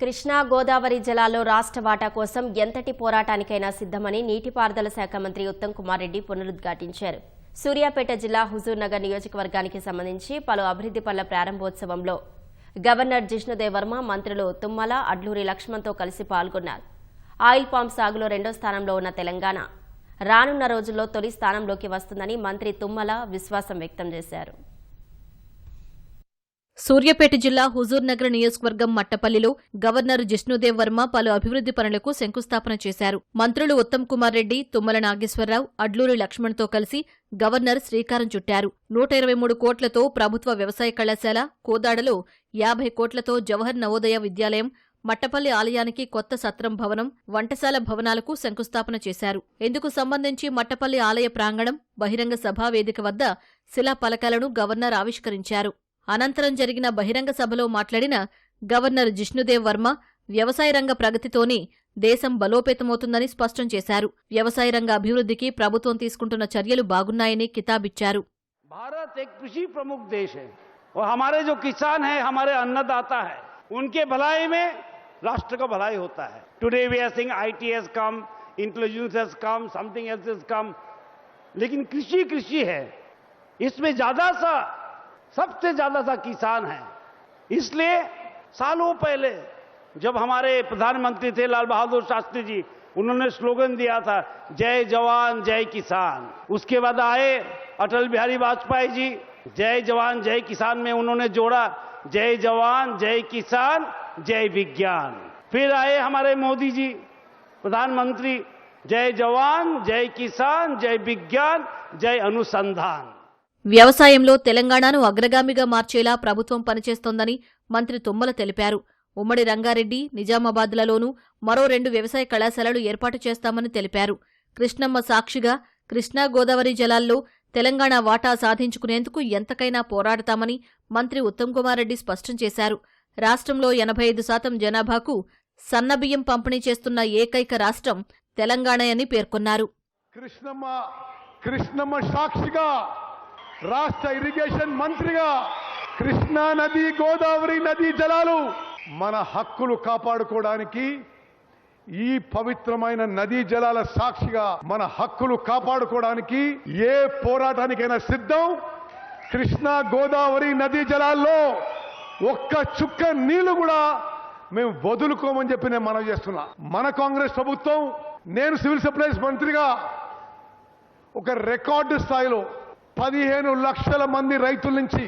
కృష్ణా గోదావరి జలాల్లో రాష్ట్ర వాటా కోసం ఎంతటి పోరాటానికైనా సిద్ధమని నీటిపారుదల శాఖ మంత్రి ఉత్తమ్ కుమార్ రెడ్డి పునరుద్ఘాటించారు. సూర్యాపేట జిల్లా హుజూర్ నగర్ నియోజకవర్గానికి సంబంధించి పలు అభివృద్ధి పనుల ప్రారంభోత్సవంలో గవర్నర్ జిష్ణుదేవ్ వర్మ, మంత్రులు తుమ్మల, అడ్లూరి లక్ష్మణ్తో కలిసి పాల్గొన్నారు. ఆయిల్ పామ్ సాగులో రెండో స్థానంలో ఉన్న తెలంగాణ రానున్న రోజుల్లో తొలి స్థానంలోకి వస్తుందని మంత్రి తుమ్మల విశ్వాసం వ్యక్తం చేశారు. సూర్యాపేట జిల్లా హుజూర్ నగర్ నియోజకవర్గం మట్టపల్లిలో గవర్నర్ జిష్ణుదేవ్ వర్మ పలు అభివృద్ధి పనులకు శంకుస్థాపన చేశారు. మంత్రులు ఉత్తమ్ కుమార్ రెడ్డి, తుమ్మల నాగేశ్వరరావు, అడ్లూరి లక్ష్మణ్తో కలిసి గవర్నర్ శ్రీకారం చుట్టారు. 123 కోట్లతో ప్రభుత్వ వ్యవసాయ కళాశాల, కోదాడలో 50 కోట్లతో జవహర్ నవోదయ విద్యాలయం, మట్టపల్లి ఆలయానికి కొత్త సత్రం భవనం, వంటశాల భవనాలకు శంకుస్థాపన చేశారు. ఇందుకు సంబంధించి మట్టపల్లి ఆలయ ప్రాంగణం, బహిరంగ సభా వేదిక వద్ద శిలాఫలకాలను గవర్నర్ ఆవిష్కరించారు. అనంతరం జరిగిన బహిరంగ సభలో మాట్లాడిన గవర్నర్ జిష్ణుదేవ్ వర్మ, వ్యవసాయ రంగ ప్రగతితోనే దేశం బలోపేతమవుతుందని స్పష్టం చేశారు. వ్యవసాయ రంగ అభివృద్ధికి ప్రభుత్వం తీసుకుంటున్న చర్యలు బాగున్నాయని కితాబిచ్చారు. भारत एक कृषि प्रमुख देश है और हमारे जो किसान हैं, हमारे अन्नदाता है, उनके भलाई में राष्ट्र का भलाई होता है. Today we are seeing IT has come, intelligence has come, something else has come, लेकिन कृषि है, इसमें सबसे ज्यादा सा किसान है. इसलिए सालों पहले जब हमारे प्रधानमंत्री थे लाल बहादुर शास्त्री जी, उन्होंने स्लोगन दिया था जय जवान जय किसान. उसके बाद आए अटल बिहारी वाजपेयी जी, जय जवान जय किसान में उन्होंने जोड़ा जय जवान जय किसान जय विज्ञान. फिर आए हमारे मोदी जी प्रधानमंत्री, जय जवान जय किसान जय विज्ञान जय अनुसंधान. వ్యవసాయంలో తెలంగాణను అగ్రగామిగా మార్చేలా ప్రభుత్వం పనిచేస్తోందని మంత్రి తుమ్మల తెలిపారు. ఉమ్మడి రంగారెడ్డి, నిజామాబాద్లలోనూ మరో 2 వ్యవసాయ కళాశాలలు ఏర్పాటు చేస్తామని తెలిపారు. కృష్ణమ్మ సాక్షిగా కృష్ణా గోదావరి జలాల్లో తెలంగాణ వాటా సాధించుకునేందుకు ఎంతకైనా పోరాడతామని మంత్రి ఉత్తమ్ కుమార్ రెడ్డి స్పష్టం చేశారు. రాష్ట్రంలో 85% జనాభాకు సన్నబియ్యం పంపిణీ చేస్తున్న ఏకైక రాష్ట్రం తెలంగాణ అని పేర్కొన్నారు. కృష్ణమ్మ సాక్షిగా రాష్ట్ర ఇరిగేషన్ మంత్రిగా కృష్ణా నది, గోదావరి నది జలాలు మన హక్కులు కాపాడుకోవడానికి, ఈ పవిత్రమైన నదీ జలాల సాక్షిగా మన హక్కులు కాపాడుకోవడానికి ఏ పోరాటానికైనా సిద్ధం. కృష్ణా గోదావరి నదీ జలాల్లో ఒక్క చుక్క నీళ్లు కూడా మేము వదులుకోమని చెప్పి నేను మనవి చేస్తున్నా. మన కాంగ్రెస్ ప్రభుత్వం, నేను సివిల్ సప్లైస్ మంత్రిగా ఒక రికార్డు స్థాయిలో 15 లక్షల మంది రైతుల నుంచి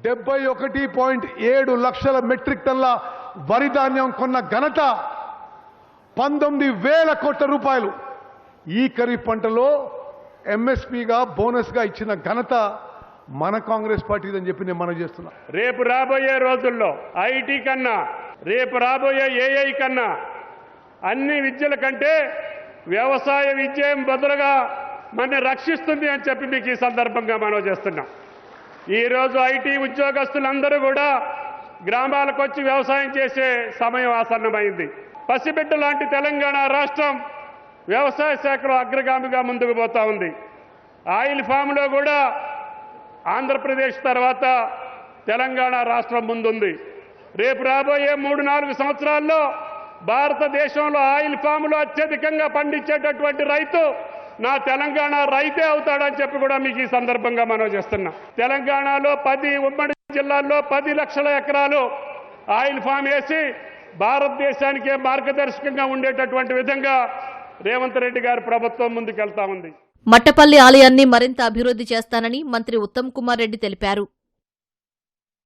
71.7 లక్షల మెట్రిక్ టన్ల వరి ధాన్యం కొన్న ఘనత, 19,000 కోట్ల రూపాయలు ఈ ఖరీఫ్ పంటలో MSPగా బోనస్గా ఇచ్చిన ఘనత మన కాంగ్రెస్ పార్టీదని చెప్పి నేను మనవి చేస్తున్నా. రేపు రాబోయే రోజుల్లో IT కన్నా, రేపు రాబోయే AI కన్నా, అన్ని విద్యల కంటే వ్యవసాయ విద్య బదులుగా మనని రక్షిస్తుంది అని చెప్పి మీకు ఈ సందర్భంగా మనవి చేస్తున్నాం. ఈరోజు IT ఉద్యోగస్తులందరూ కూడా గ్రామాలకు వచ్చి వ్యవసాయం చేసే సమయం ఆసన్నమైంది. పసిబిడ్డ లాంటి తెలంగాణ రాష్ట్రం వ్యవసాయ శాఖలో అగ్రగామిగా ముందుకు పోతా ఉంది. ఆయిల్ ఫామ్లో కూడా ఆంధ్రప్రదేశ్ తర్వాత తెలంగాణ రాష్ట్రం ముందుంది. రేపు రాబోయే 3-4 సంవత్సరాల్లో భారతదేశంలో ఆయిల్ ఫామ్లో అత్యధికంగా పండించేటటువంటి రైతు నా తెలంగాణ రైతే అవుతాడని చెప్పి కూడా మీకు ఈ సందర్భంగా మనవి చేస్తున్నాం. తెలంగాణలో 10 ఉమ్మడి జిల్లాల్లో 10 లక్షల ఎకరాలు ఆయిల్ ఫామ్ వేసి భారతదేశానికే మార్గదర్శకంగా ఉండేటటువంటి విధంగా రేవంత్ రెడ్డి గారి ప్రభుత్వం ముందుకెళ్తా ఉంది. మట్టపల్లి ఆలయాన్ని మరింత అభివృద్ధి చేస్తానని మంత్రి ఉత్తమ్ కుమార్ రెడ్డి తెలిపారు.